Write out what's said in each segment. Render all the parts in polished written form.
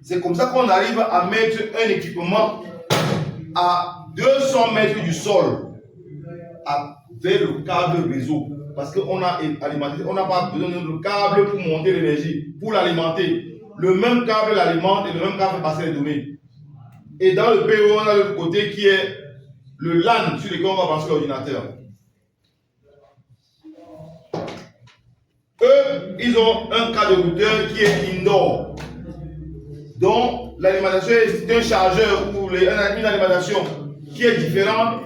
C'est comme ça qu'on arrive à mettre un équipement à 200 mètres du sol vers le câble réseau. Parce qu'on a alimenté, on n'a pas besoin de câble pour monter l'énergie, pour l'alimenter. Le même câble l'alimente et le même câble fait passer les données. Et dans le PO, on a l'autre côté qui est le LAN sur lequel on va brancher l'ordinateur. Eux, ils ont un cas de routeur qui est indoor. Donc, l'alimentation est un chargeur ou une alimentation qui est différente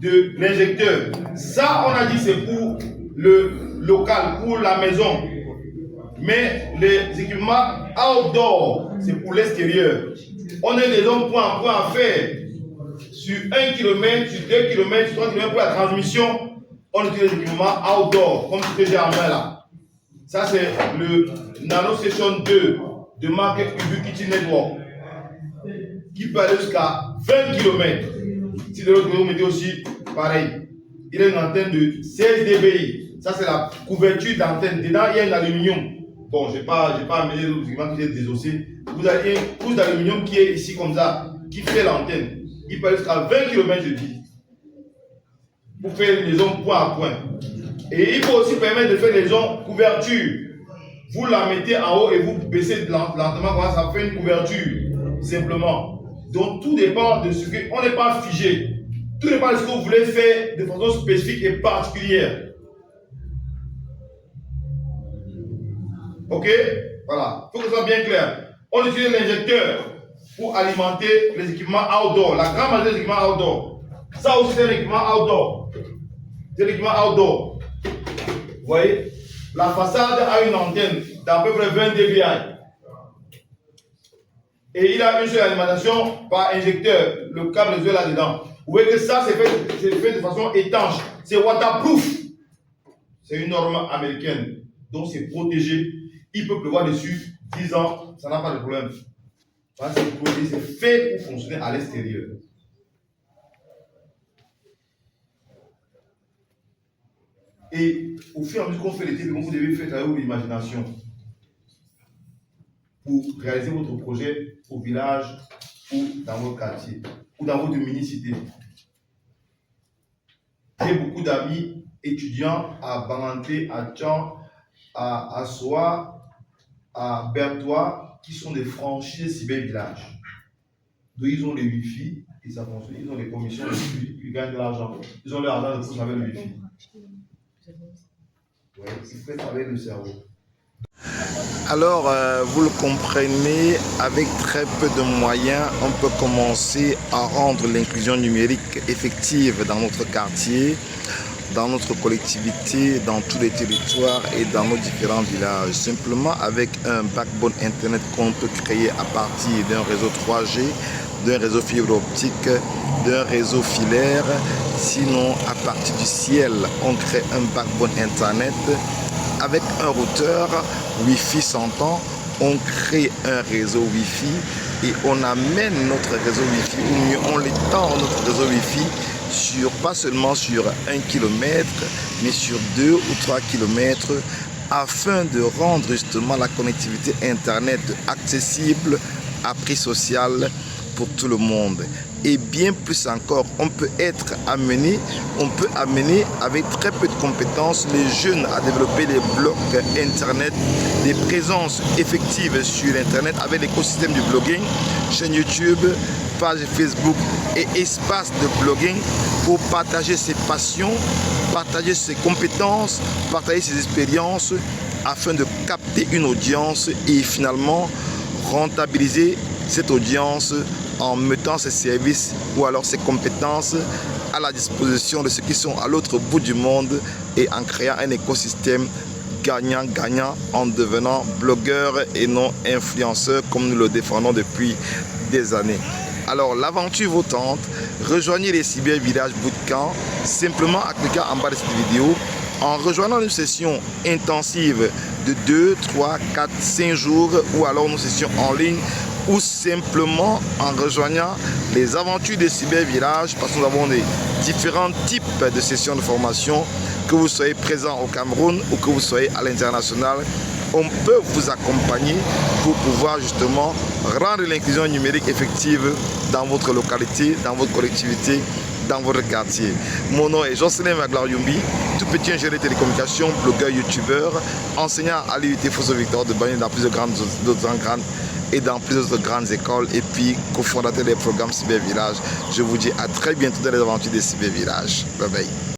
de l'injecteur. Ça, on a dit c'est pour le local, pour la maison. Mais les équipements outdoor, c'est pour l'extérieur. On a des hommes point à faire. Sur 1 km, sur 2 km, sur 3 km pour la transmission, on utilise les équipements outdoor, comme ce que j'ai en main là. Ça, c'est le Nano Session 2 de marque Ubiquiti Network qui peut aller jusqu'à 20 km. Si de l'autre côté, vous mettez aussi pareil. Il a une antenne de 16 dBi. Ça, c'est la couverture d'antenne. Dedans, il y a un aluminium. Bon, je n'ai pas amené les autres équipements qui sont désossés. Vous avez une couche d'aluminium qui est ici comme ça, qui fait l'antenne. Il peut aller jusqu'à 20 km, je dis, pour faire une liaison point à point. Et il faut aussi permettre de faire des liaisons couverture. Vous la mettez en haut et vous baissez lentement, ça fait une couverture, simplement. Donc tout dépend de ce que... On n'est pas figé. Tout dépend de ce que vous voulez faire de façon spécifique et particulière. Ok? Voilà. Il faut que ce soit bien clair. On utilise l'injecteur pour alimenter les équipements outdoor. La grande majorité des équipements outdoor. Ça aussi, c'est un équipement outdoor. C'est un équipement outdoor. Vous voyez? La façade a une antenne d'à peu près 20 dBi. Et il a une seule alimentation par injecteur. Le câble réseau là-dedans. Vous voyez que ça, c'est fait de façon étanche. C'est waterproof. C'est une norme américaine. Donc, c'est protégé. Il peut pleuvoir dessus 10 ans. Ça n'a pas de problème. C'est fait pour fonctionner à l'extérieur. Et au fur et à mesure qu'on fait les techniques, vous devez faire travailler l'imagination pour réaliser votre projet au village ou dans votre quartier ou dans votre mini-cité. J'ai beaucoup d'amis étudiants à Banganté, à Tchan, à Soa, à Bertois, qui sont des franchises cyber-villages. Donc ils ont les Wi-Fi et ça fonctionne. Ils ont les commissions, ils gagnent de l'argent. Ils ont leur argent de poche avec le Wi-Fi. Ouais, c'est fait avec le cerveau. Alors, vous le comprenez, avec très peu de moyens, on peut commencer à rendre l'inclusion numérique effective dans notre quartier, dans notre collectivité, dans tous les territoires et dans nos différents villages. Simplement avec un backbone Internet qu'on peut créer à partir d'un réseau 3G, d'un réseau fibre optique, d'un réseau filaire. Sinon, à partir du ciel, on crée un backbone Internet. Avec un routeur Wi-Fi 100 ans, on crée un réseau Wi-Fi et on amène notre réseau Wi-Fi, ou mieux, on l'étend notre réseau Wi-Fi pas seulement sur 1 km, mais sur 2 ou 3 km, afin de rendre justement la connectivité Internet accessible à prix social pour tout le monde. Et bien plus encore, on peut amener avec très peu de compétences les jeunes à développer des blogs Internet, des présences effectives sur Internet avec l'écosystème du blogging, chaîne YouTube, page Facebook et espace de blogging pour partager ses passions, partager ses compétences, partager ses expériences afin de capter une audience et finalement rentabiliser cette audience en mettant ses services ou alors ses compétences à la disposition de ceux qui sont à l'autre bout du monde et en créant un écosystème gagnant-gagnant en devenant blogueur et non influenceur comme nous le défendons depuis des années. Alors l'aventure vous tente, rejoignez les Cyber Village Bootcamp simplement en cliquant en bas de cette vidéo, en rejoignant une session intensive de 2, 3, 4, 5 jours ou alors une session en ligne ou simplement en rejoignant les aventures des Cyber Village parce que nous avons des différents types de sessions de formation, que vous soyez présent au Cameroun ou que vous soyez à l'international. on peut vous accompagner pour pouvoir justement rendre l'inclusion numérique effective dans votre localité, dans votre collectivité, dans votre quartier. Mon nom est Jocelyn Maglar-Yumbi, tout petit ingénieur de télécommunications, blogueur, youtubeur, enseignant à l'IUT Fosso Victor de Banjul dans plusieurs grandes écoles et puis cofondateur des programmes Cyber Village. Je vous dis à très bientôt dans les aventures des Cyber Village. Bye bye.